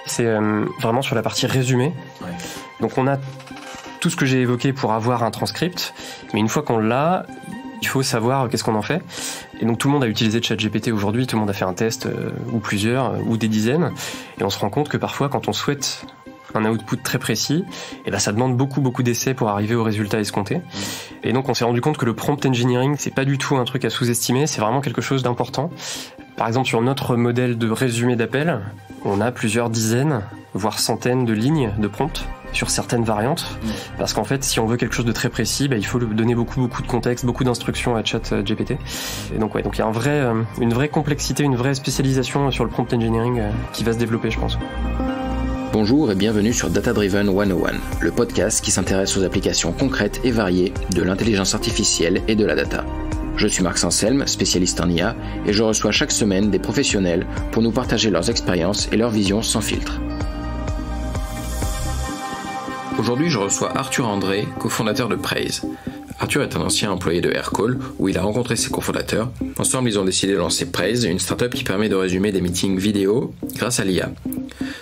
C'est vraiment sur la partie résumé. Ouais. Donc on a tout ce que j'ai évoqué pour avoir un transcript, mais une fois qu'on l'a, il faut savoir qu'est-ce qu'on en fait. Et donc tout le monde a utilisé ChatGPT aujourd'hui, tout le monde a fait un test ou plusieurs ou des dizaines, et on se rend compte que parfois quand on souhaite un output très précis, et ben ça demande beaucoup d'essais pour arriver au résultat escompté. Et donc on s'est rendu compte que le prompt engineering, c'est pas du tout un truc à sous-estimer, c'est vraiment quelque chose d'important. Par exemple, sur notre modèle de résumé d'appel, on a plusieurs dizaines, voire centaines de lignes de prompt sur certaines variantes, parce qu'en fait, si on veut quelque chose de très précis, il faut donner beaucoup de contexte, beaucoup d'instructions à ChatGPT. Et donc il y a une vraie complexité, une vraie spécialisation sur le prompt engineering qui va se développer, je pense. Bonjour et bienvenue sur Data Driven 101, le podcast qui s'intéresse aux applications concrètes et variées de l'intelligence artificielle et de la data. Je suis Marc Sanselme, spécialiste en IA, et je reçois chaque semaine des professionnels pour nous partager leurs expériences et leurs visions sans filtre. Aujourd'hui, je reçois Arthur André, cofondateur de Praise. Arthur est un ancien employé de Aircall, où il a rencontré ses cofondateurs. Ensemble, ils ont décidé de lancer Praise, une startup qui permet de résumer des meetings vidéo grâce à l'IA.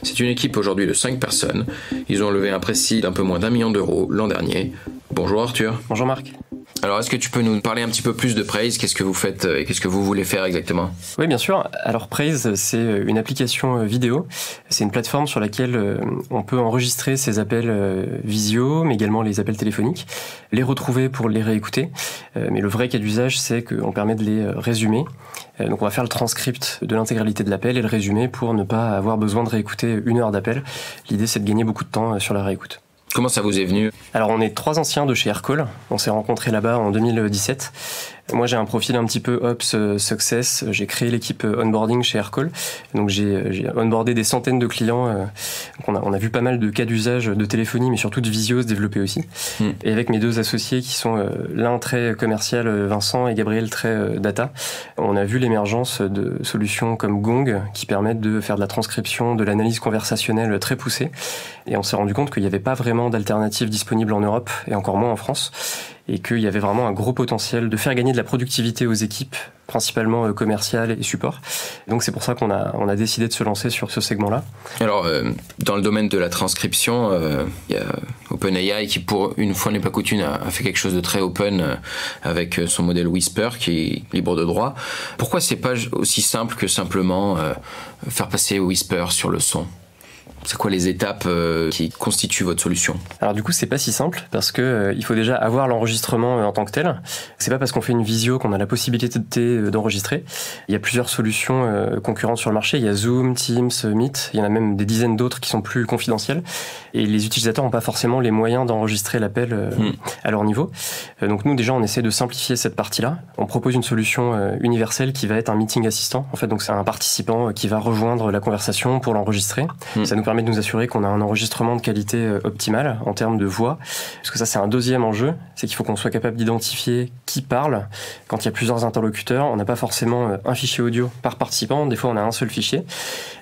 C'est une équipe aujourd'hui de 5 personnes. Ils ont levé un précis d'un peu moins d'1 million d'euros l'an dernier. Bonjour Arthur. Bonjour Marc. Alors, est-ce que tu peux nous parler un petit peu plus de Praise ? Qu'est-ce que vous faites et qu'est-ce que vous voulez faire exactement ? Oui, bien sûr. Alors, Praise, c'est une application vidéo. C'est une plateforme sur laquelle on peut enregistrer ses appels visio, mais également les appels téléphoniques, les retrouver pour les réécouter. Mais le vrai cas d'usage, c'est qu'on permet de les résumer. Donc, on va faire le transcript de l'intégralité de l'appel et le résumer pour ne pas avoir besoin de réécouter 1 heure d'appel. L'idée, c'est de gagner beaucoup de temps sur la réécoute. Comment ça vous est venu ? Alors, on est 3 anciens de chez Aircall. On s'est rencontrés là-bas en 2017. Moi, j'ai un profil un petit peu Ops Success. J'ai créé l'équipe onboarding chez Aircall. Donc, j'ai onboardé des centaines de clients. On a vu pas mal de cas d'usage de téléphonie, mais surtout de visio se développer aussi. Et avec mes 2 associés qui sont l'un très commercial, Vincent, et Gabriel très data, on a vu l'émergence de solutions comme Gong qui permettent de faire de la transcription, de l'analyse conversationnelle très poussée. Et on s'est rendu compte qu'il n'y avait pas vraiment d'alternatives disponibles en Europe et encore moins en France. Et qu'il y avait vraiment un gros potentiel de faire gagner de la productivité aux équipes, principalement commerciales et support. Donc c'est pour ça qu'on a décidé de se lancer sur ce segment-là. Alors, dans le domaine de la transcription, il y a OpenAI qui, pour une fois n'est pas coutume, a fait quelque chose de très open avec son modèle Whisper qui est libre de droit. Pourquoi c'est pas aussi simple que simplement faire passer Whisper sur le son ? C'est quoi les étapes qui constituent votre solution ? Alors du coup, c'est pas si simple parce que il faut déjà avoir l'enregistrement en tant que tel. C'est pas parce qu'on fait une visio qu'on a la possibilité d'enregistrer. Il y a plusieurs solutions concurrentes sur le marché. Il y a Zoom, Teams, Meet. Il y en a même des dizaines d'autres qui sont plus confidentielles. Et les utilisateurs n'ont pas forcément les moyens d'enregistrer l'appel à leur niveau. Donc nous, déjà, on essaie de simplifier cette partie-là. On propose une solution universelle qui va être un meeting assistant. En fait, donc c'est un participant qui va rejoindre la conversation pour l'enregistrer. Ça nous permet de nous assurer qu'on a un enregistrement de qualité optimale en termes de voix. Parce que ça, c'est un deuxième enjeu. C'est qu'il faut qu'on soit capable d'identifier qui parle. Quand il y a plusieurs interlocuteurs, on n'a pas forcément un fichier audio par participant. Des fois, on a un seul fichier.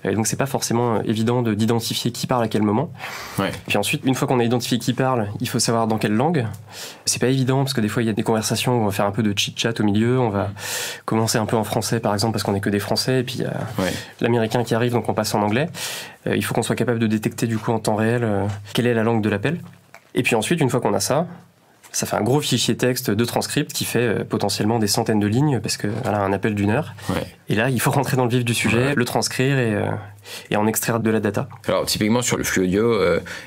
Et donc, c'est pas forcément évident d'identifier qui parle à quel moment. Ouais. Puis ensuite, une fois qu'on a identifié qui parle, il faut savoir dans quelle langue. C'est pas évident parce que des fois, il y a des conversations où on va faire un peu de chit-chat au milieu. On va commencer un peu en français, par exemple, parce qu'on n'est que des Français. Et puis, il y a l'américain qui arrive, donc on passe en anglais. Il faut qu'on soit capable de détecter du coup en temps réel quelle est la langue de l'appel. Et puis ensuite, une fois qu'on a ça fait un gros fichier texte de transcript qui fait potentiellement des centaines de lignes parce que voilà, un appel d'1 heure. Ouais. Et là, il faut rentrer dans le vif du sujet, le transcrire et en extraire de la data. Alors typiquement sur le flux audio,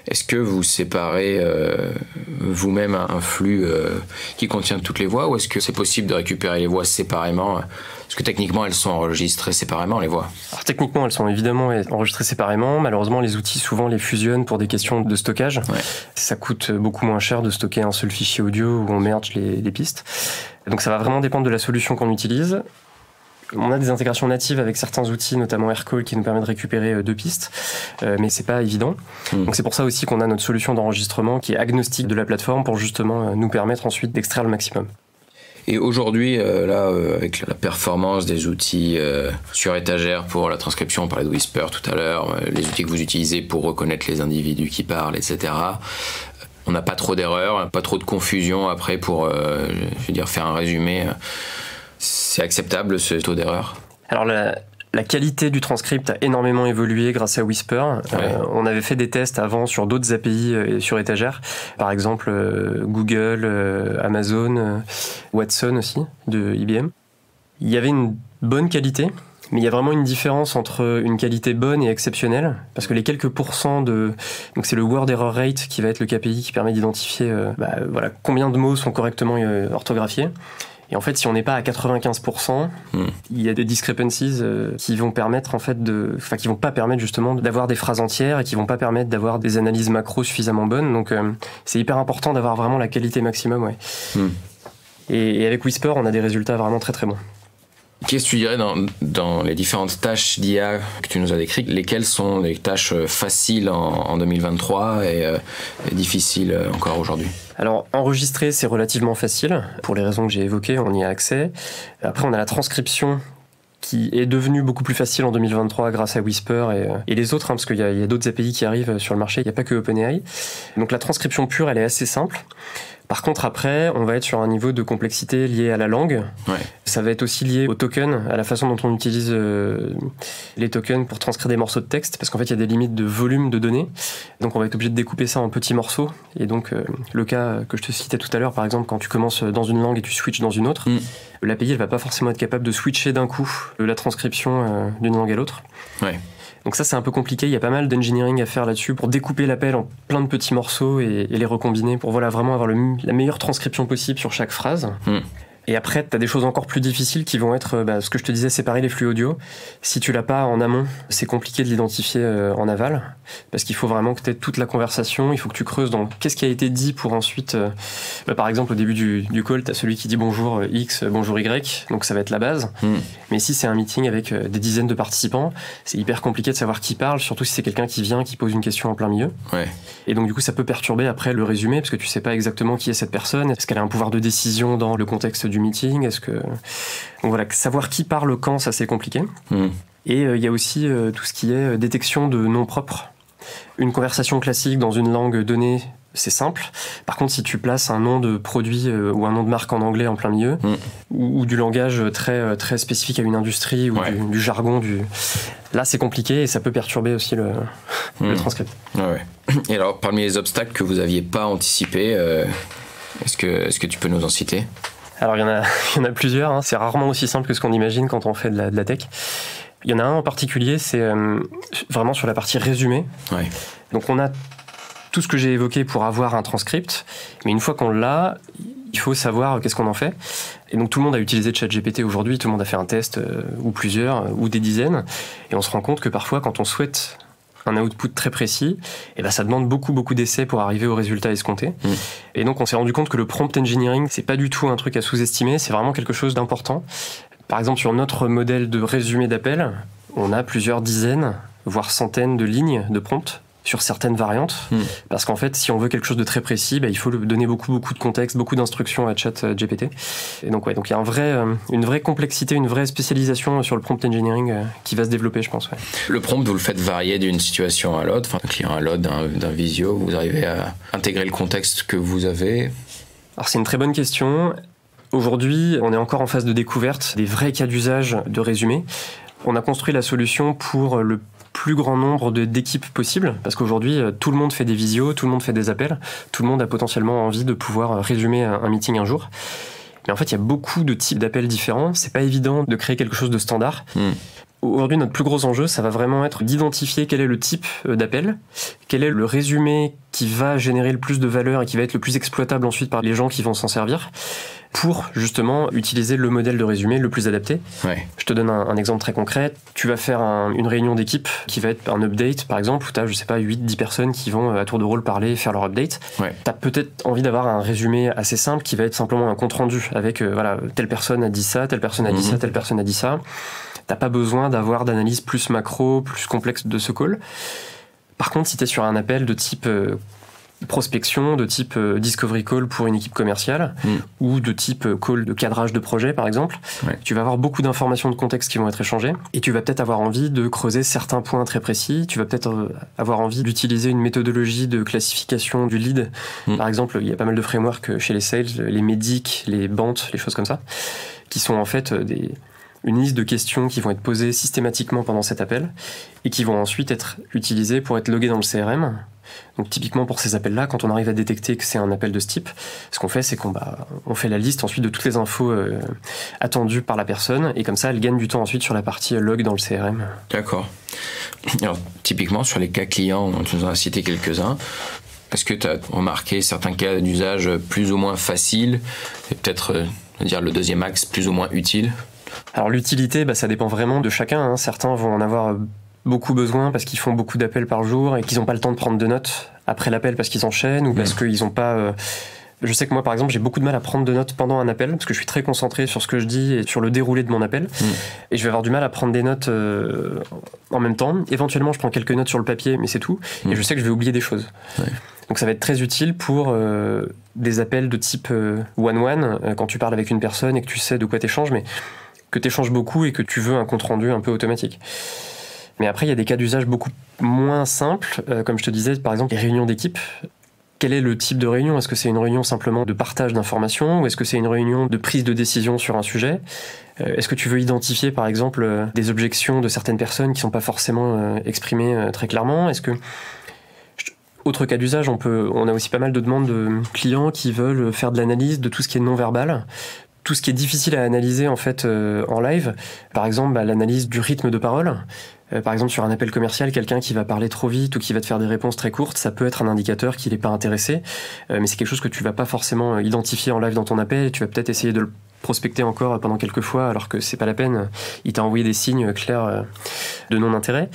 est-ce que vous séparez vous-même un flux qui contient toutes les voix ou est-ce que c'est possible de récupérer les voix séparément ? Parce que techniquement, elles sont enregistrées séparément, les voix. Alors techniquement, elles sont évidemment enregistrées séparément. Malheureusement, les outils, souvent, les fusionnent pour des questions de stockage. Ouais. Ça coûte beaucoup moins cher de stocker un seul fichier audio où on merge les pistes. Donc ça va vraiment dépendre de la solution qu'on utilise. On a des intégrations natives avec certains outils, notamment Aircall, qui nous permet de récupérer 2 pistes, mais c'est pas évident. Donc c'est pour ça aussi qu'on a notre solution d'enregistrement qui est agnostique de la plateforme pour justement nous permettre ensuite d'extraire le maximum. Et aujourd'hui, avec la performance des outils sur étagère pour la transcription, on parlait de Whisper tout à l'heure, les outils que vous utilisez pour reconnaître les individus qui parlent, etc., on n'a pas trop d'erreurs, pas trop de confusion après pour, faire un résumé. C'est acceptable ce taux d'erreur ? Alors La qualité du transcript a énormément évolué grâce à Whisper. On avait fait des tests avant sur d'autres API sur étagère, par exemple Google, Amazon, Watson aussi, de IBM. Il y avait une bonne qualité, mais il y a vraiment une différence entre une qualité bonne et exceptionnelle, parce que les quelques pourcents donc c'est le word error rate qui va être le KPI qui permet d'identifier combien de mots sont correctement orthographiés. Et en fait, si on n'est pas à 95%, il y a des discrepancies qui vont permettre qui vont pas permettre justement d'avoir des phrases entières et qui vont pas permettre d'avoir des analyses macro suffisamment bonnes. Donc c'est hyper important d'avoir vraiment la qualité maximum, ouais. Et avec Whisper, on a des résultats vraiment très très bons. Qu'est-ce que tu dirais dans les différentes tâches d'IA que tu nous as décrites, lesquelles sont les tâches faciles en 2023 et difficiles encore aujourd'hui? Alors, enregistrer, c'est relativement facile. Pour les raisons que j'ai évoquées, on y a accès. Après, on a la transcription qui est devenue beaucoup plus facile en 2023 grâce à Whisper et les autres, parce qu'il y a d'autres API qui arrivent sur le marché, il n'y a pas que OpenAI. Donc la transcription pure, elle est assez simple. Par contre, après, on va être sur un niveau de complexité lié à la langue. Ouais. Ça va être aussi lié aux tokens, à la façon dont on utilise les tokens pour transcrire des morceaux de texte, parce qu'en fait, il y a des limites de volume de données. Donc, on va être obligé de découper ça en petits morceaux. Et donc, le cas que je te citais tout à l'heure, par exemple, quand tu commences dans une langue et tu switches dans une autre, l'API, elle va pas forcément être capable de switcher d'un coup la transcription d'une langue à l'autre. Ouais. Donc ça, c'est un peu compliqué. Il y a pas mal d'engineering à faire là-dessus pour découper l'appel en plein de petits morceaux et les recombiner pour vraiment avoir la meilleure transcription possible sur chaque phrase. Et après, tu as des choses encore plus difficiles qui vont être, ce que je te disais, séparer les flux audio. Si tu l'as pas en amont, c'est compliqué de l'identifier en aval, parce qu'il faut vraiment que tu aies toute la conversation, il faut que tu creuses dans qu'est-ce qui a été dit pour ensuite... par exemple, au début du call, tu as celui qui dit bonjour X, bonjour Y, donc ça va être la base. Mais si c'est un meeting avec des dizaines de participants, c'est hyper compliqué de savoir qui parle, surtout si c'est quelqu'un qui vient, qui pose une question en plein milieu. Ouais. Et donc du coup, ça peut perturber après le résumé, parce que tu sais pas exactement qui est cette personne, est-ce qu'elle a un pouvoir de décision dans le contexte du meeting, donc voilà, savoir qui parle quand, ça c'est compliqué. Et il y a aussi tout ce qui est détection de noms propres. Une conversation classique dans une langue donnée, c'est simple. Par contre, si tu places un nom de produit ou un nom de marque en anglais en plein milieu, ou du langage très, très spécifique à une industrie, ou du jargon, là c'est compliqué et ça peut perturber aussi le transcript. Et alors, parmi les obstacles que vous n'aviez pas anticipés, est-ce que tu peux nous en citer ? Alors il y en a plusieurs, hein. C'est rarement aussi simple que ce qu'on imagine quand on fait de la tech. Il y en a un en particulier, c'est vraiment sur la partie résumé. Ouais. Donc on a tout ce que j'ai évoqué pour avoir un transcript, mais une fois qu'on l'a, il faut savoir qu'est-ce qu'on en fait. Et donc tout le monde a utilisé ChatGPT aujourd'hui, tout le monde a fait un test, ou plusieurs, ou des dizaines, et on se rend compte que parfois quand on souhaite un output très précis, et ça demande beaucoup d'essais pour arriver au résultat escompté. Et donc on s'est rendu compte que le prompt engineering, c'est pas du tout un truc à sous-estimer, c'est vraiment quelque chose d'important. Par exemple, sur notre modèle de résumé d'appel, on a plusieurs dizaines, voire centaines de lignes de prompt sur certaines variantes, parce qu'en fait, si on veut quelque chose de très précis, il faut donner beaucoup de contexte, beaucoup d'instructions à ChatGPT. Et donc il y a une vraie complexité, une vraie spécialisation sur le prompt engineering qui va se développer, je pense. Ouais. Le prompt, vous le faites varier d'une situation à l'autre, d'un client à l'autre, d'un visio, vous arrivez à intégrer le contexte que vous avez? Alors c'est une très bonne question. Aujourd'hui, on est encore en phase de découverte des vrais cas d'usage de résumé. On a construit la solution pour le plus grand nombre d'équipes possibles, parce qu'aujourd'hui, tout le monde fait des visios, tout le monde fait des appels, tout le monde a potentiellement envie de pouvoir résumer un meeting un jour. Mais en fait, il y a beaucoup de types d'appels différents, c'est pas évident de créer quelque chose de standard. Aujourd'hui, notre plus gros enjeu, ça va vraiment être d'identifier quel est le type d'appel, quel est le résumé qui va générer le plus de valeur et qui va être le plus exploitable ensuite par les gens qui vont s'en servir, pour justement utiliser le modèle de résumé le plus adapté. Ouais. Je te donne un exemple très concret. Tu vas faire une réunion d'équipe qui va être un update, par exemple, où tu as, 8-10 personnes qui vont à tour de rôle parler, faire leur update. Ouais. Tu as peut-être envie d'avoir un résumé assez simple qui va être simplement un compte-rendu avec, telle personne a dit ça, telle personne a dit ça, telle personne a dit ça. T'as pas besoin d'avoir d'analyse plus macro, plus complexe de ce call. Par contre, si tu es sur un appel de type prospection, de type discovery call pour une équipe commerciale, ou de type call de cadrage de projet, par exemple, tu vas avoir beaucoup d'informations de contexte qui vont être échangées, et tu vas peut-être avoir envie de creuser certains points très précis, tu vas peut-être avoir envie d'utiliser une méthodologie de classification du lead. Par exemple, il y a pas mal de frameworks chez les sales, les médics, les BANT, les choses comme ça, qui sont en fait une liste de questions qui vont être posées systématiquement pendant cet appel et qui vont ensuite être utilisées pour être loguées dans le CRM. Donc typiquement pour ces appels-là, quand on arrive à détecter que c'est un appel de ce type, ce qu'on fait, c'est qu'on fait la liste ensuite de toutes les infos attendues par la personne, et comme ça, elle gagne du temps ensuite sur la partie log dans le CRM. D'accord. Alors typiquement sur les cas clients, dont tu nous en as cité quelques-uns, est-ce que tu as remarqué certains cas d'usage plus ou moins faciles, et peut-être dire le deuxième axe plus ou moins utile? Alors l'utilité, ça dépend vraiment de chacun, hein. Certains vont en avoir beaucoup besoin parce qu'ils font beaucoup d'appels par jour et qu'ils n'ont pas le temps de prendre de notes après l'appel parce qu'ils enchaînent ou parce qu'ils n'ont pas... Je sais que moi, par exemple, j'ai beaucoup de mal à prendre de notes pendant un appel parce que je suis très concentré sur ce que je dis et sur le déroulé de mon appel. Et je vais avoir du mal à prendre des notes en même temps. Éventuellement, je prends quelques notes sur le papier, mais c'est tout. Et je sais que je vais oublier des choses. Ouais. Donc ça va être très utile pour des appels de type one-one, quand tu parles avec une personne et que tu sais de quoi t'échanges, mais que t'échanges beaucoup et que tu veux un compte-rendu un peu automatique. Mais après, il y a des cas d'usage beaucoup moins simples, comme je te disais, par exemple, les réunions d'équipe. Quel est le type de réunion ? Est-ce que c'est une réunion simplement de partage d'informations ou est-ce que c'est une réunion de prise de décision sur un sujet ? Est-ce que tu veux identifier, par exemple, des objections de certaines personnes qui ne sont pas forcément exprimées très clairement ? Est-ce que... Autre cas d'usage, on a aussi pas mal de demandes de clients qui veulent faire de l'analyse de tout ce qui est non-verbal. Tout ce qui est difficile à analyser en fait en live, par exemple l'analyse du rythme de parole. Par exemple sur un appel commercial, quelqu'un qui va parler trop vite ou qui va te faire des réponses très courtes, ça peut être un indicateur qu'il n'est pas intéressé, mais c'est quelque chose que tu vas pas forcément identifier en live dans ton appel et tu vas peut-être essayer de le prospecter encore pendant quelques fois alors que c'est pas la peine, il t'a envoyé des signes clairs de non-intérêt.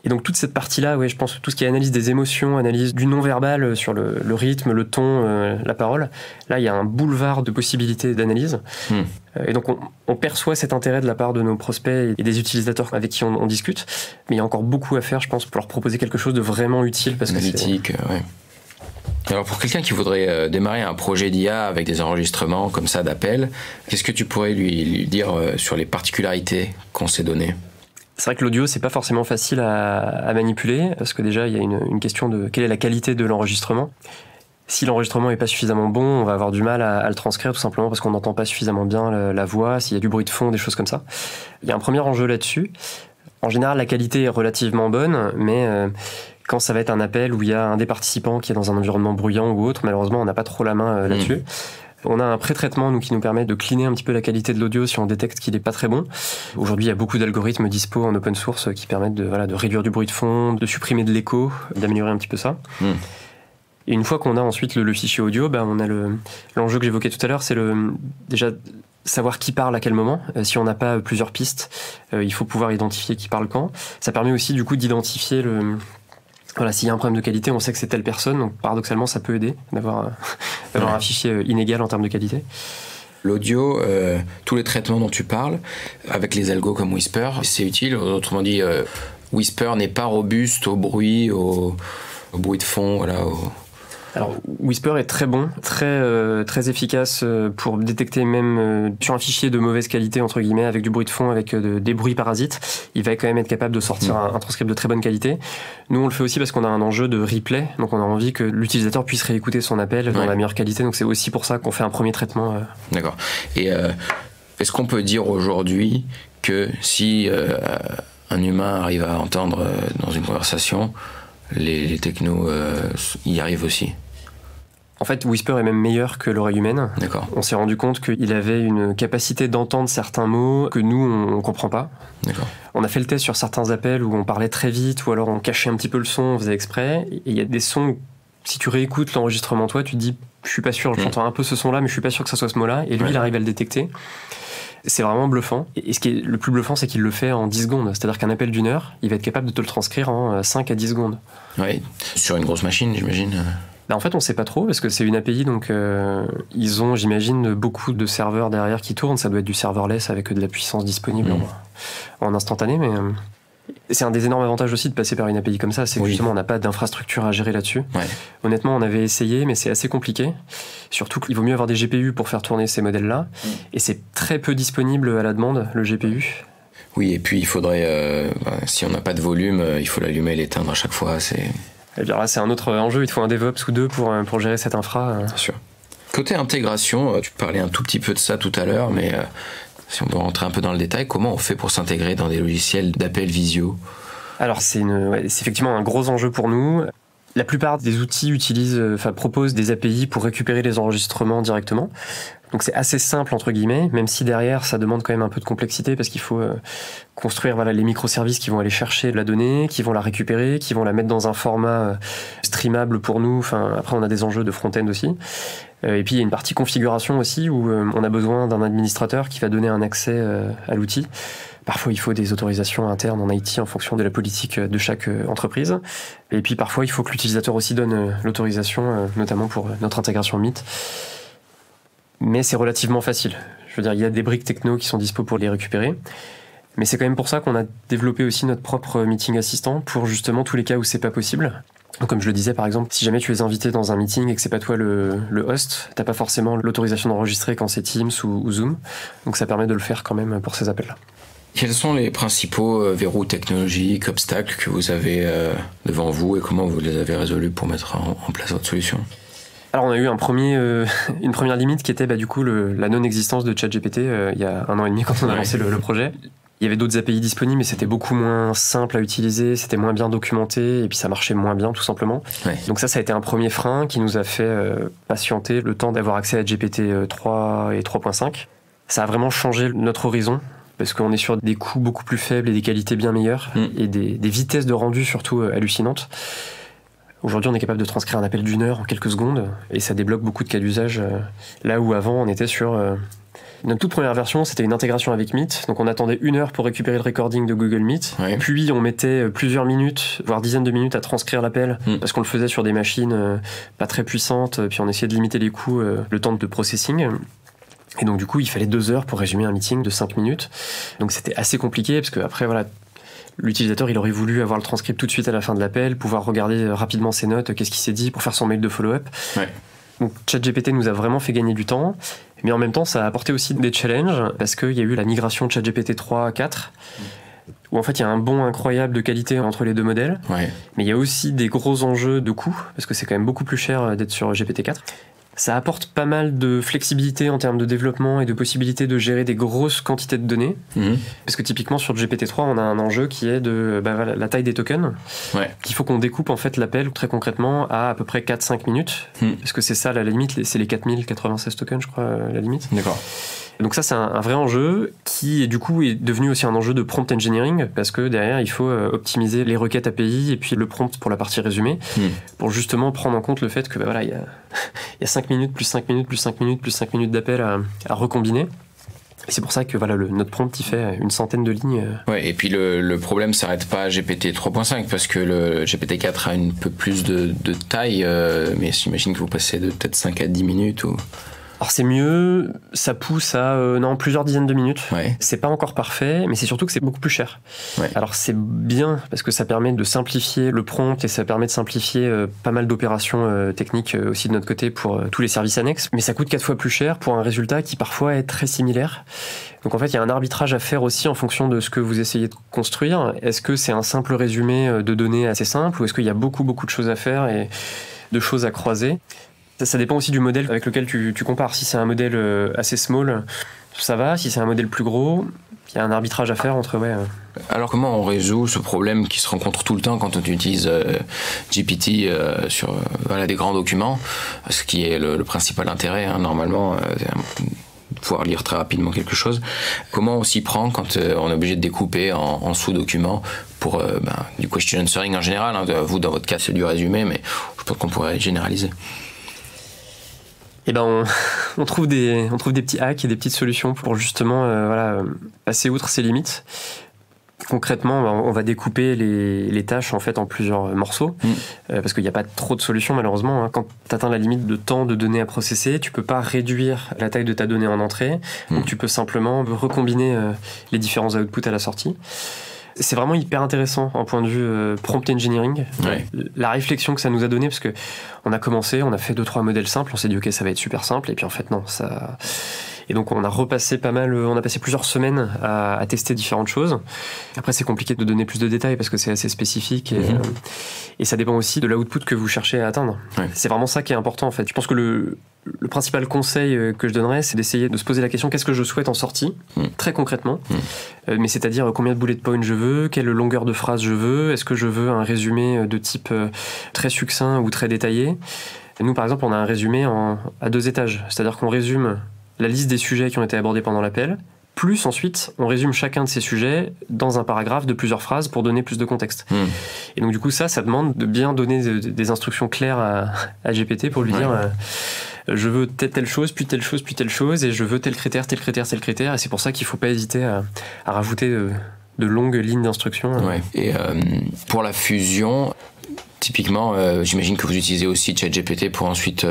Et donc toute cette partie-là, je pense que tout ce qui est analyse des émotions, analyse du non-verbal sur le rythme, le ton, la parole, là il y a un boulevard de possibilités d'analyse. Et donc on perçoit cet intérêt de la part de nos prospects et des utilisateurs avec qui on discute, mais il y a encore beaucoup à faire, je pense, pour leur proposer quelque chose de vraiment utile. Parce analytique, ouais. Alors pour quelqu'un qui voudrait démarrer un projet d'IA avec des enregistrements comme ça d'appels, qu'est-ce que tu pourrais lui dire sur les particularités qu'on s'est données ? C'est vrai que l'audio, c'est pas forcément facile à manipuler, parce que déjà, il y a une question de quelle est la qualité de l'enregistrement. Si l'enregistrement est pas suffisamment bon, on va avoir du mal à le transcrire, tout simplement parce qu'on n'entend pas suffisamment bien la voix, s'il y a du bruit de fond, des choses comme ça. Il y a un premier enjeu là-dessus. En général, la qualité est relativement bonne, mais quand ça va être un appel où il y a un des participants qui est dans un environnement bruyant ou autre, malheureusement, on n'a pas trop la main là-dessus. On a un pré-traitement qui nous permet de cleaner un petit peu la qualité de l'audio si on détecte qu'il n'est pas très bon. Aujourd'hui, il y a beaucoup d'algorithmes dispo en open source qui permettent de réduire du bruit de fond, de supprimer de l'écho, d'améliorer un petit peu ça. Et une fois qu'on a ensuite le fichier audio, on a l'enjeu que j'évoquais tout à l'heure, c'est déjà savoir qui parle à quel moment. Si on n'a pas plusieurs pistes, il faut pouvoir identifier qui parle quand. Ça permet aussi du coup d'identifier s'il y a un problème de qualité, on sait que c'est telle personne, donc paradoxalement, ça peut aider d'avoir un fichier inégal en termes de qualité. L'audio, tous les traitements dont tu parles, avec les algos comme Whisper, c'est utile. Autrement dit, Whisper n'est pas robuste au bruit, au bruit de fond, Alors, Whisper est très bon, très efficace pour détecter même sur un fichier de mauvaise qualité, entre guillemets, avec du bruit de fond, avec des bruits parasites. Il va quand même être capable de sortir un transcript de très bonne qualité. Nous, on le fait aussi parce qu'on a un enjeu de replay, donc on a envie que l'utilisateur puisse réécouter son appel dans la meilleure qualité, donc c'est aussi pour ça qu'on fait un premier traitement. D'accord. Et est-ce qu'on peut dire aujourd'hui que si un humain arrive à entendre dans une conversation, les technos y arrivent aussi? En fait, Whisper est même meilleur que l'oreille humaine. D'accord. On s'est rendu compte qu'il avait une capacité d'entendre certains mots que nous, on ne comprend pas. D'accord. On a fait le test sur certains appels où on parlait très vite ou alors on cachait un petit peu le son, on faisait exprès. Et il y a des sons, si tu réécoutes l'enregistrement, toi, tu te dis, je suis pas sûr, j'entends un peu ce son-là, mais je suis pas sûr que ça soit ce mot-là. Et lui, il arrive à le détecter. C'est vraiment bluffant. Et ce qui est le plus bluffant, c'est qu'il le fait en 10 secondes. C'est-à-dire qu'un appel d'1 heure, il va être capable de te le transcrire en 5 à 10 secondes. Oui, sur une grosse machine, j'imagine. En fait, on sait pas trop, parce que c'est une API, donc ils ont, j'imagine, beaucoup de serveurs derrière qui tournent. Ça doit être du serverless avec de la puissance disponible en instantané, mais c'est un des énormes avantages aussi de passer par une API comme ça, c'est que justement, on n'a pas d'infrastructure à gérer là-dessus. Ouais. Honnêtement, on avait essayé, mais c'est assez compliqué. Surtout qu'il vaut mieux avoir des GPU pour faire tourner ces modèles-là, et c'est très peu disponible à la demande, le GPU. Oui, et puis il faudrait, si on n'a pas de volume, il faut l'allumer et l'éteindre à chaque fois, Et bien là, c'est un autre enjeu, il te faut un DevOps ou deux pour gérer cette infra. Bien sûr. Côté intégration, tu parlais un tout petit peu de ça tout à l'heure, mais Si on doit rentrer un peu dans le détail, comment on fait pour s'intégrer dans des logiciels d'appel visio? Alors c'est effectivement un gros enjeu pour nous. La plupart des outils proposent des API pour récupérer les enregistrements directement. Donc c'est assez simple entre guillemets, même si derrière ça demande quand même un peu de complexité parce qu'il faut construire les microservices qui vont aller chercher de la donnée, qui vont la récupérer, qui vont la mettre dans un format streamable pour nous. Enfin, après on a des enjeux de front-end aussi. Et puis il y a une partie configuration aussi où on a besoin d'un administrateur qui va donner un accès à l'outil. Parfois, il faut des autorisations internes en IT en fonction de la politique de chaque entreprise. Et puis parfois, il faut que l'utilisateur aussi donne l'autorisation, notamment pour notre intégration Meet. Mais c'est relativement facile. Je veux dire, il y a des briques techno qui sont dispo pour les récupérer. Mais c'est quand même pour ça qu'on a développé aussi notre propre meeting assistant pour justement tous les cas où c'est pas possible. Donc, comme je le disais, par exemple, si jamais tu es invité dans un meeting et que c'est pas toi le host, t'as pas forcément l'autorisation d'enregistrer quand c'est Teams ou Zoom. Donc ça permet de le faire quand même pour ces appels-là. Quels sont les principaux verrous technologiques, obstacles que vous avez devant vous et comment vous les avez résolus pour mettre en place votre solution? Alors on a eu une première limite qui était du coup la non-existence de ChatGPT il y a 1 an et demi quand on a lancé le projet. Il y avait d'autres API disponibles mais c'était beaucoup moins simple à utiliser, c'était moins bien documenté et puis ça marchait moins bien tout simplement. Ouais. Donc ça a été un premier frein qui nous a fait patienter le temps d'avoir accès à GPT 3 et 3.5. Ça a vraiment changé notre horizon. Parce qu'on est sur des coûts beaucoup plus faibles et des qualités bien meilleures et des vitesses de rendu surtout hallucinantes. Aujourd'hui, on est capable de transcrire un appel d'1 heure en quelques secondes et ça débloque beaucoup de cas d'usage. Là où avant, on était sur... Notre toute première version, c'était une intégration avec Meet. Donc on attendait 1 heure pour récupérer le recording de Google Meet. Ouais. Puis on mettait plusieurs minutes, voire dizaines de minutes à transcrire l'appel parce qu'on le faisait sur des machines pas très puissantes. Puis on essayait de limiter les coûts, le temps de processing. Et donc du coup, il fallait 2 heures pour résumer un meeting de 5 minutes. Donc c'était assez compliqué parce que après l'utilisateur, il aurait voulu avoir le transcript tout de suite à la fin de l'appel, pouvoir regarder rapidement ses notes, qu'est-ce qui s'est dit pour faire son mail de follow-up. Ouais. Donc ChatGPT nous a vraiment fait gagner du temps, mais en même temps, ça a apporté aussi des challenges parce qu'il y a eu la migration de ChatGPT 3 à 4. Où en fait il y a un bond incroyable de qualité entre les deux modèles, mais il y a aussi des gros enjeux de coût, parce que c'est quand même beaucoup plus cher d'être sur GPT-4. Ça apporte pas mal de flexibilité en termes de développement et de possibilité de gérer des grosses quantités de données. Parce que typiquement sur GPT-3, on a un enjeu qui est de la taille des tokens. Qu'il faut qu'on découpe en fait l'appel très concrètement à peu près 4-5 minutes. Parce que c'est ça la limite, c'est les 4096 tokens je crois la limite. D'accord. Donc ça c'est un vrai enjeu qui du coup est devenu aussi un enjeu de prompt engineering parce que derrière il faut optimiser les requêtes API et puis le prompt pour la partie résumée pour justement prendre en compte le fait que il y a 5 minutes plus 5 minutes plus 5 minutes plus 5 minutes d'appel à recombiner. Et c'est pour ça que notre prompt il fait une centaine de lignes. Ouais, et puis le problème s'arrête pas à GPT 3.5 parce que le GPT 4 a un peu plus de taille, mais j'imagine que vous passez de peut-être 5 à 10 minutes ou... Alors c'est mieux, ça pousse à plusieurs dizaines de minutes. C'est pas encore parfait, mais c'est surtout que c'est beaucoup plus cher. Alors c'est bien parce que ça permet de simplifier le prompt et ça permet de simplifier pas mal d'opérations techniques aussi de notre côté pour tous les services annexes. Mais ça coûte 4 fois plus cher pour un résultat qui parfois est très similaire. Donc en fait il y a un arbitrage à faire aussi en fonction de ce que vous essayez de construire. Est-ce que c'est un simple résumé de données assez simple ou est-ce qu'il y a beaucoup de choses à faire et de choses à croiser? Ça dépend aussi du modèle avec lequel tu compares. Si c'est un modèle assez small, ça va. Si c'est un modèle plus gros, il y a un arbitrage à faire entre... Alors comment on résout ce problème qui se rencontre tout le temps quand on utilise GPT sur des grands documents, ce qui est le principal intérêt, normalement, pouvoir lire très rapidement quelque chose. Comment on s'y prend quand on est obligé de découper en sous-documents pour du question answering en général, vous dans votre cas c'est du résumé, mais je pense qu'on pourrait généraliser. Et on trouve des petits hacks et des petites solutions pour justement passer outre ces limites. Concrètement, on va découper les tâches en fait en plusieurs morceaux parce qu'il n'y a pas trop de solutions malheureusement. Quand tu atteins la limite de temps de données à processer, tu peux pas réduire la taille de ta donnée en entrée, donc tu peux simplement recombiner les différents outputs à la sortie. C'est vraiment hyper intéressant en point de vue prompt engineering. La réflexion que ça nous a donné, parce que on a commencé, on a fait 2-3 modèles simples, on s'est dit ok ça va être super simple, et puis en fait non, ça... Et donc on a repassé on a passé plusieurs semaines à tester différentes choses. Après c'est compliqué de donner plus de détails parce que c'est assez spécifique et ça dépend aussi de l'output que vous cherchez à atteindre. Ouais. C'est vraiment ça qui est important en fait. Je pense que le principal conseil que je donnerais, c'est d'essayer de se poser la question qu'est-ce que je souhaite en sortie, très concrètement. Mais c'est-à-dire combien de bullet points je veux, quelle longueur de phrase je veux, est-ce que je veux un résumé de type très succinct ou très détaillé. Et nous par exemple on a un résumé à 2 étages, c'est-à-dire qu'on résume la liste des sujets qui ont été abordés pendant l'appel, plus ensuite on résume chacun de ces sujets dans un paragraphe de plusieurs phrases pour donner plus de contexte. Et donc du coup ça demande de bien donner des instructions claires à GPT pour lui dire je veux telle chose, puis telle chose, puis telle chose, et je veux tel critère, tel critère, tel critère, et c'est pour ça qu'il ne faut pas hésiter à rajouter de longues lignes d'instructions. Ouais. Et pour la fusion, typiquement, j'imagine que vous utilisez aussi ChatGPT pour ensuite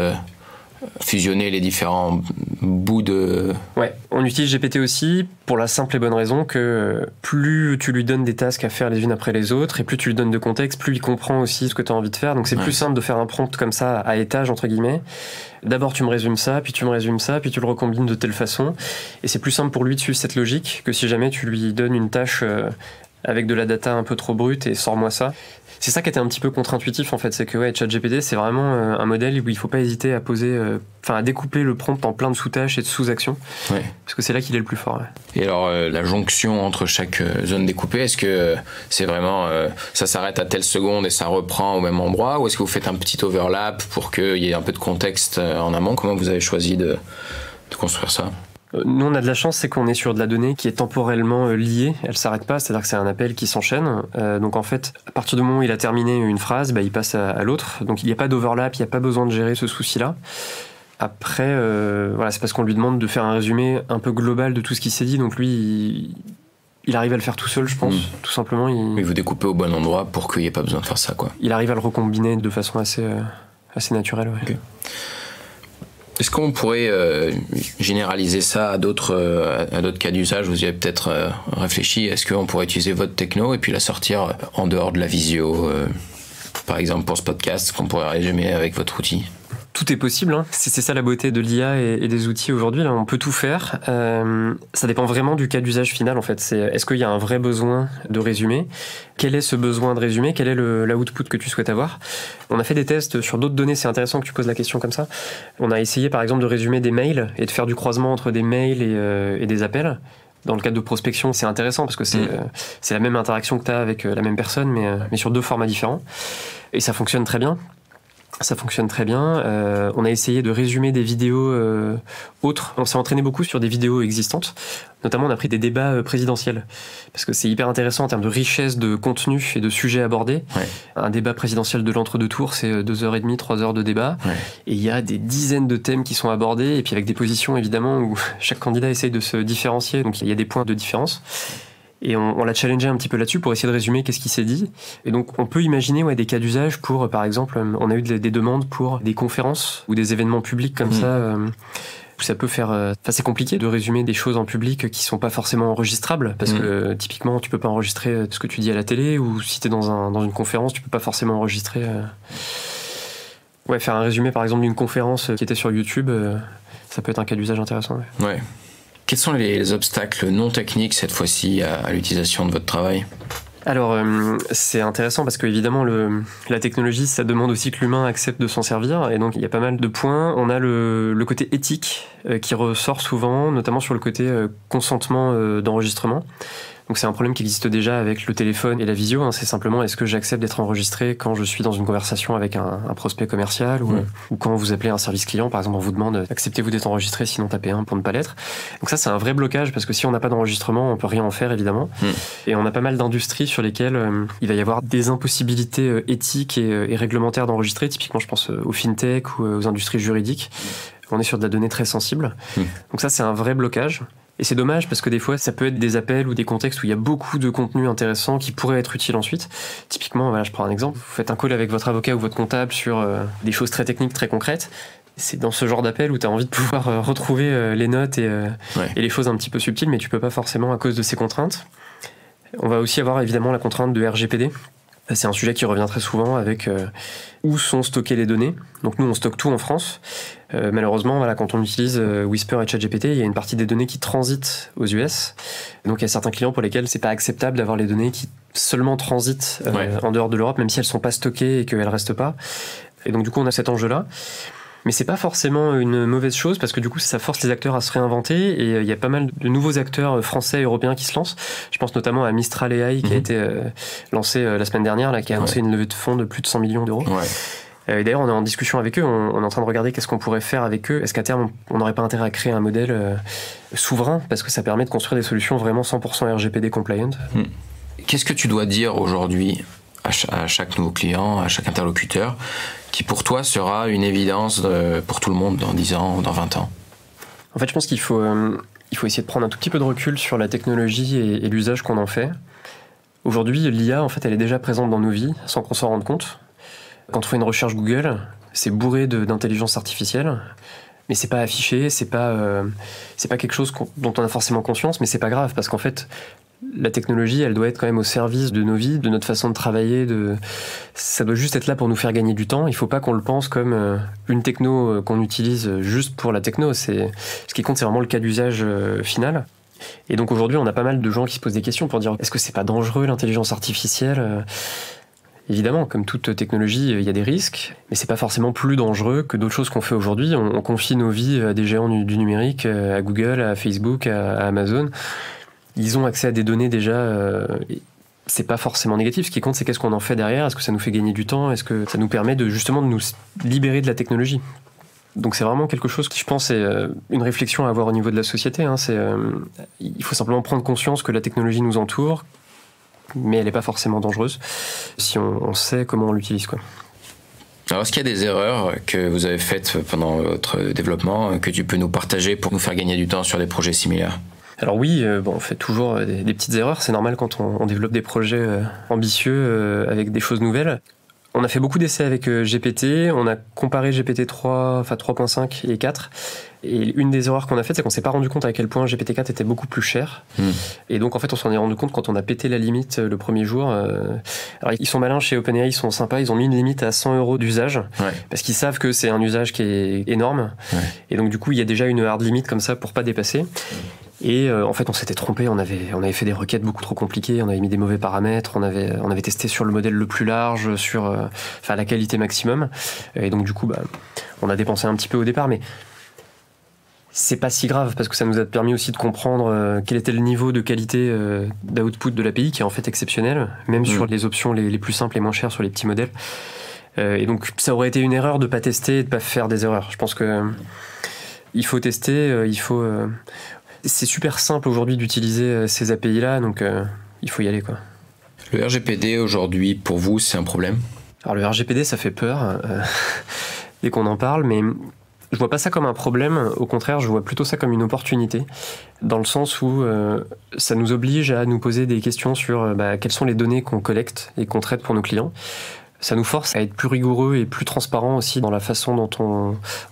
fusionner les différents bouts de... Ouais, on utilise GPT aussi pour la simple et bonne raison que plus tu lui donnes des tasks à faire les unes après les autres et plus tu lui donnes de contexte, plus il comprend aussi ce que tu as envie de faire. Donc c'est plus simple de faire un prompt comme ça à étage entre guillemets. D'abord tu me résumes ça, puis tu me résumes ça, puis tu le recombines de telle façon. Et c'est plus simple pour lui de suivre cette logique que si jamais tu lui donnes une tâche avec de la data un peu trop brute et sors-moi ça. C'est ça qui était un petit peu contre-intuitif en fait, c'est que ChatGPT c'est vraiment un modèle où il faut pas hésiter à poser, à découper le prompt en plein de sous-tâches et de sous-actions, parce que c'est là qu'il est le plus fort. Ouais. Et alors la jonction entre chaque zone découpée, est-ce que c'est vraiment ça s'arrête à telle seconde et ça reprend au même endroit, ou est-ce que vous faites un petit overlap pour qu'il y ait un peu de contexte en amont? Comment vous avez choisi de construire ça? Nous, on a de la chance, c'est qu'on est sur de la donnée qui est temporellement liée, elle s'arrête pas, c'est-à-dire que c'est un appel qui s'enchaîne. Donc en fait, à partir du moment où il a terminé une phrase, il passe à l'autre. Donc il n'y a pas d'overlap, il n'y a pas besoin de gérer ce souci-là. Après, c'est parce qu'on lui demande de faire un résumé un peu global de tout ce qui s'est dit. Donc lui, il arrive à le faire tout seul, je pense, tout simplement. Mais vous découpez au bon endroit pour qu'il n'y ait pas besoin de faire ça, quoi. Il arrive à le recombiner de façon assez naturelle, ouais. Okay. Est-ce qu'on pourrait généraliser ça à d'autres cas d'usage? Vous y avez peut-être réfléchi. Est-ce qu'on pourrait utiliser votre techno et puis la sortir en dehors de la visio, par exemple pour ce podcast, qu'on pourrait résumer avec votre outil? Tout est possible, hein. C'est ça la beauté de l'IA et des outils aujourd'hui. Là, on peut tout faire. Ça dépend vraiment du cas d'usage final en fait. Est-ce qu'il y a un vrai besoin de résumé? Quel est ce besoin de résumé? Quel est l'output que tu souhaites avoir? On a fait des tests sur d'autres données, c'est intéressant que tu poses la question comme ça. On a essayé par exemple de résumer des mails et de faire du croisement entre des mails et des appels. Dans le cadre de prospection, c'est intéressant parce que c'est la même interaction que tu as avec la même personne, mais sur 2 formats différents. Et ça fonctionne très bien. Ça fonctionne très bien. On a essayé de résumer des vidéos autres. On s'est entraîné beaucoup sur des vidéos existantes. Notamment, on a pris des débats présidentiels. Parce que c'est hyper intéressant en termes de richesse de contenu et de sujets abordés. Ouais. Un débat présidentiel de l'entre-deux tours, c'est 2h30, 3 heures de débat. Ouais. Et il y a des dizaines de thèmes qui sont abordés. Et puis avec des positions, évidemment, où chaque candidat essaye de se différencier. Donc il y a des points de différence. Et on l'a challengé un petit peu là-dessus pour essayer de résumer qu'est-ce qui s'est dit. Et donc on peut imaginer des cas d'usage pour, par exemple, on a eu des demandes pour des conférences ou des événements publics comme ça. Ça peut faire... c'est compliqué de résumer des choses en public qui sont pas forcément enregistrables, parce que typiquement tu peux pas enregistrer ce que tu dis à la télé, ou si t'es dans une conférence, tu peux pas forcément enregistrer... faire un résumé par exemple d'une conférence qui était sur YouTube, ça peut être un cas d'usage intéressant. Ouais. Quels sont les obstacles non techniques cette fois-ci à l'utilisation de votre travail? Alors, c'est intéressant parce qu'évidemment, la technologie, ça demande aussi que l'humain accepte de s'en servir. Et donc, il y a pas mal de points. On a le côté éthique qui ressort souvent, notamment sur le côté consentement d'enregistrement. Donc c'est un problème qui existe déjà avec le téléphone et la visio, hein. C'est simplement est-ce que j'accepte d'être enregistré quand je suis dans une conversation avec un prospect commercial ou quand vous appelez un service client, par exemple on vous demande acceptez-vous d'être enregistré sinon tapez 1 pour ne pas l'être. Donc ça c'est un vrai blocage parce que si on n'a pas d'enregistrement on peut rien en faire évidemment. Et on a pas mal d'industries sur lesquelles il va y avoir des impossibilités éthiques et réglementaires d'enregistrer. Typiquement je pense aux fintech ou aux industries juridiques. On est sur de la donnée très sensible. Donc ça c'est un vrai blocage. Et c'est dommage parce que des fois, ça peut être des appels ou des contextes où il y a beaucoup de contenu intéressant qui pourrait être utile ensuite. Typiquement, voilà, je prends un exemple. Vous faites un call avec votre avocat ou votre comptable sur des choses très techniques, très concrètes. C'est dans ce genre d'appel où tu as envie de pouvoir retrouver les notes et les choses un petit peu subtiles, mais tu peux pas forcément à cause de ces contraintes. On va aussi avoir évidemment la contrainte de RGPD. C'est un sujet qui revient très souvent avec où sont stockées les données. Donc nous, on stocke tout en France. Malheureusement, voilà, quand on utilise Whisper et ChatGPT, il y a une partie des données qui transitent aux US. Donc il y a certains clients pour lesquels c'est pas acceptable d'avoir les données qui seulement transitent en dehors de l'Europe, même si elles sont pas stockées et qu'elles restent pas. Et donc du coup, on a cet enjeu-là. Mais c'est pas forcément une mauvaise chose parce que du coup ça force les acteurs à se réinventer et il y a pas mal de nouveaux acteurs français et européens qui se lancent. Je pense notamment à Mistral AI qui a été lancé la semaine dernière, là, qui a annoncé une levée de fonds de plus de 100 millions d'euros. Et d'ailleurs on est en discussion avec eux, on est en train de regarder qu'est-ce qu'on pourrait faire avec eux. Est-ce qu'à terme on n'aurait pas intérêt à créer un modèle souverain parce que ça permet de construire des solutions vraiment 100% RGPD compliant. Qu'est-ce que tu dois dire aujourd'hui à chaque nouveau client, à chaque interlocuteur, qui pour toi sera une évidence pour tout le monde dans 10 ans ou dans 20 ans? En fait, je pense qu'il faut essayer de prendre un tout petit peu de recul sur la technologie et l'usage qu'on en fait. Aujourd'hui, l'IA, en fait, elle est déjà présente dans nos vies sans qu'on s'en rende compte. Quand on fait une recherche Google, c'est bourré d'intelligence artificielle, mais c'est pas affiché, c'est pas quelque chose dont on a forcément conscience, mais c'est pas grave parce qu'en fait, la technologie, elle doit être quand même au service de nos vies, de notre façon de travailler. Ça doit juste être là pour nous faire gagner du temps. Il ne faut pas qu'on le pense comme une techno qu'on utilise juste pour la techno. Ce qui compte, c'est vraiment le cas d'usage final. Et donc aujourd'hui, on a pas mal de gens qui se posent des questions pour dire est-ce que c'est pas dangereux l'intelligence artificielle ? Évidemment, comme toute technologie, il y a des risques, mais c'est pas forcément plus dangereux que d'autres choses qu'on fait aujourd'hui. On confie nos vies à des géants du numérique, à Google, à Facebook, à Amazon. Ils ont accès à des données déjà, c'est pas forcément négatif. Ce qui compte, c'est qu'est-ce qu'on en fait derrière. Est-ce que ça nous fait gagner du temps? Est-ce que ça nous permet justement de nous libérer de la technologie? Donc c'est vraiment quelque chose qui, je pense, est une réflexion à avoir au niveau de la société. Il faut simplement prendre conscience que la technologie nous entoure, mais elle n'est pas forcément dangereuse si on sait comment on l'utilise, quoi. Alors, est-ce qu'il y a des erreurs que vous avez faites pendant votre développement que tu peux nous partager pour nous faire gagner du temps sur des projets similaires? Alors oui, on fait toujours des petites erreurs, c'est normal quand on développe des projets ambitieux avec des choses nouvelles. On a fait beaucoup d'essais avec GPT, on a comparé GPT-3, enfin 3.5 et 4, et une des erreurs qu'on a faites, c'est qu'on s'est pas rendu compte à quel point GPT-4 était beaucoup plus cher. Et donc en fait on s'en est rendu compte quand on a pété la limite le premier jour. Alors ils sont malins chez OpenAI, ils sont sympas, ils ont mis une limite à 100 € d'usage, parce qu'ils savent que c'est un usage qui est énorme, et donc du coup il y a déjà une hard limite comme ça pour pas dépasser. Et en fait on s'était trompé, on avait fait des requêtes beaucoup trop compliquées, on avait mis des mauvais paramètres, on avait testé sur le modèle le plus large, sur la qualité maximum, et donc du coup on a dépensé un petit peu au départ, mais c'est pas si grave parce que ça nous a permis aussi de comprendre quel était le niveau de qualité d'output de l'API qui est en fait exceptionnel, même sur les options les plus simples et moins chères sur les petits modèles. Et donc ça aurait été une erreur de pas tester et de pas faire des erreurs. Je pense que il faut tester, c'est super simple aujourd'hui d'utiliser ces API-là, donc il faut y aller, quoi. Le RGPD aujourd'hui, pour vous, c'est un problème? Alors le RGPD, ça fait peur dès qu'on en parle, mais je vois pas ça comme un problème. Au contraire, je vois plutôt ça comme une opportunité, dans le sens où ça nous oblige à nous poser des questions sur quelles sont les données qu'on collecte et qu'on traite pour nos clients. Ça nous force à être plus rigoureux et plus transparent aussi dans la façon dont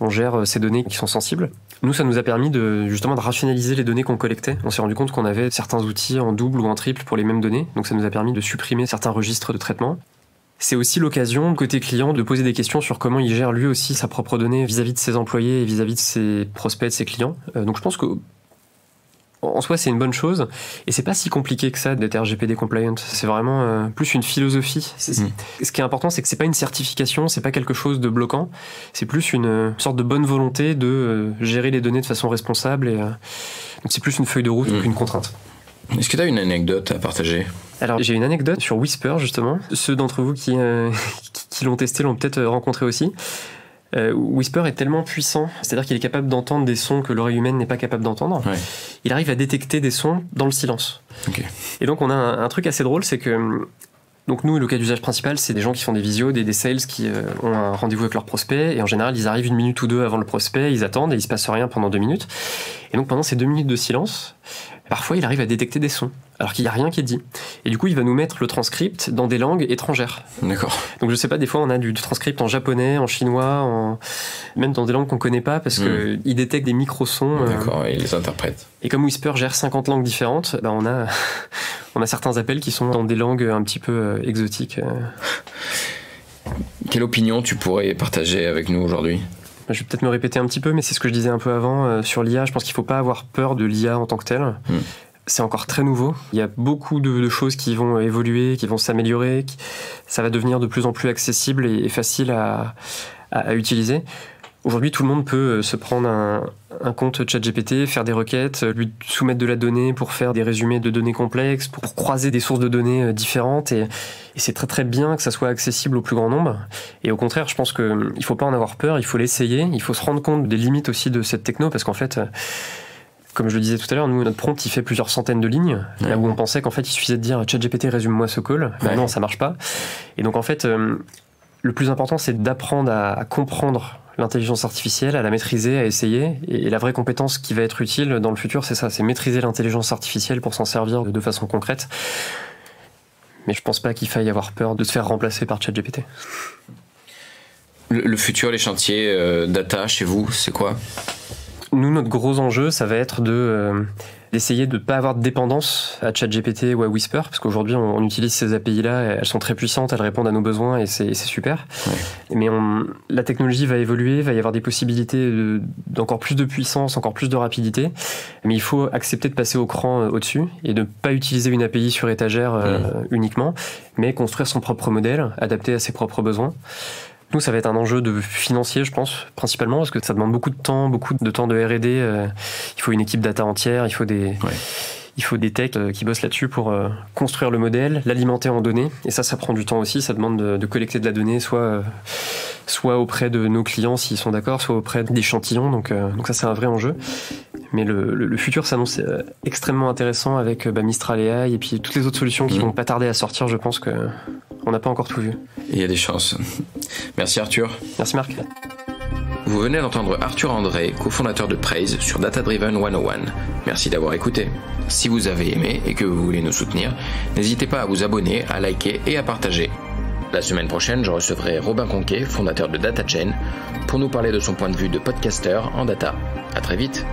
on gère ces données qui sont sensibles. Nous, ça nous a permis justement de rationaliser les données qu'on collectait. On s'est rendu compte qu'on avait certains outils en double ou en triple pour les mêmes données, donc ça nous a permis de supprimer certains registres de traitement. C'est aussi l'occasion, côté client, de poser des questions sur comment il gère lui aussi sa propre donnée vis-à-vis de ses employés et vis-à-vis de ses prospects, de ses clients. Donc je pense que en soi, c'est une bonne chose. Et c'est pas si compliqué que ça d'être RGPD compliant. C'est vraiment plus une philosophie. Ce qui est important, c'est que c'est pas une certification, c'est pas quelque chose de bloquant. C'est plus une sorte de bonne volonté de gérer les données de façon responsable. Donc c'est plus une feuille de route qu'une contrainte. Est-ce que tu as une anecdote à partager? Alors, j'ai une anecdote sur Whisper, justement. Ceux d'entre vous qui l'ont testé l'ont peut-être rencontré aussi. Whisper est tellement puissant, c'est-à-dire qu'il est capable d'entendre des sons que l'oreille humaine n'est pas capable d'entendre. Il arrive à détecter des sons dans le silence. Et donc on a un truc assez drôle, c'est que donc nous, le cas d'usage principal, c'est des gens qui font des visios, des sales qui ont un rendez-vous avec leur prospect, et en général ils arrivent 1 minute ou 2 avant le prospect, ils attendent et il se passe rien pendant 2 minutes. Et donc pendant ces 2 minutes de silence, Parfois, il arrive à détecter des sons, alors qu'il n'y a rien qui est dit. Et du coup, il va nous mettre le transcript dans des langues étrangères. D'accord. Donc, je sais pas, des fois, on a du transcript en japonais, en chinois, même dans des langues qu'on connaît pas, parce qu'il détecte des micro-sons. D'accord, et il les interprète. Et comme Whisper gère 50 langues différentes, on a certains appels qui sont dans des langues un petit peu exotiques. Quelle opinion tu pourrais partager avec nous aujourd'hui ? Je vais peut-être me répéter un petit peu, mais c'est ce que je disais un peu avant sur l'IA. Je pense qu'il ne faut pas avoir peur de l'IA en tant que telle. C'est encore très nouveau. Il y a beaucoup de choses qui vont évoluer, qui vont s'améliorer. Ça va devenir de plus en plus accessible et facile à utiliser. Aujourd'hui, tout le monde peut se prendre un compte ChatGPT, faire des requêtes, lui soumettre de la donnée pour faire des résumés de données complexes, pour croiser des sources de données différentes. Et c'est très très bien que ça soit accessible au plus grand nombre. Et au contraire, je pense qu'il ne faut pas en avoir peur, il faut l'essayer. Il faut se rendre compte des limites aussi de cette techno, parce qu'en fait, comme je le disais tout à l'heure, nous, notre prompt, il fait plusieurs centaines de lignes. Là où on pensait qu'en fait, il suffisait de dire « ChatGPT, résume-moi ce call ». Non, ça marche pas. Et donc en fait, le plus important, c'est d'apprendre à comprendre l'intelligence artificielle, à la maîtriser, à essayer. Et la vraie compétence qui va être utile dans le futur, c'est ça, c'est maîtriser l'intelligence artificielle pour s'en servir de façon concrète. Mais je pense pas qu'il faille avoir peur de se faire remplacer par ChatGPT. Le futur, les chantiers data chez vous, c'est quoi ? Nous, notre gros enjeu, ça va être d'essayer de ne pas avoir de dépendance à ChatGPT ou à Whisper, parce qu'aujourd'hui, on utilise ces API-là, elles sont très puissantes, elles répondent à nos besoins et c'est super. Ouais. Mais la technologie va évoluer, va y avoir des possibilités d'encore plus de puissance, encore plus de rapidité, mais il faut accepter de passer au cran au-dessus et de ne pas utiliser une API sur étagère uniquement, mais construire son propre modèle, adapté à ses propres besoins. Nous, ça va être un enjeu financier, je pense, principalement, parce que ça demande beaucoup de temps de R&D. Il faut une équipe data entière, il faut des techs qui bossent là-dessus pour construire le modèle, l'alimenter en données. Et ça prend du temps aussi. Ça demande de collecter de la donnée, soit auprès de nos clients s'ils sont d'accord, soit auprès d'échantillons. Donc ça, c'est un vrai enjeu. Mais le futur s'annonce extrêmement intéressant avec Mistral AI et puis toutes les autres solutions qui vont pas tarder à sortir. Je pense qu'on n'a pas encore tout vu. Il y a des chances. Merci Arthur. Merci Marc. Vous venez d'entendre Arthur André, cofondateur de Praise sur Data Driven 101. Merci d'avoir écouté. Si vous avez aimé et que vous voulez nous soutenir, n'hésitez pas à vous abonner, à liker et à partager. La semaine prochaine, je recevrai Robin Conquet, fondateur de DataChain, pour nous parler de son point de vue de podcasteur en data. À très vite.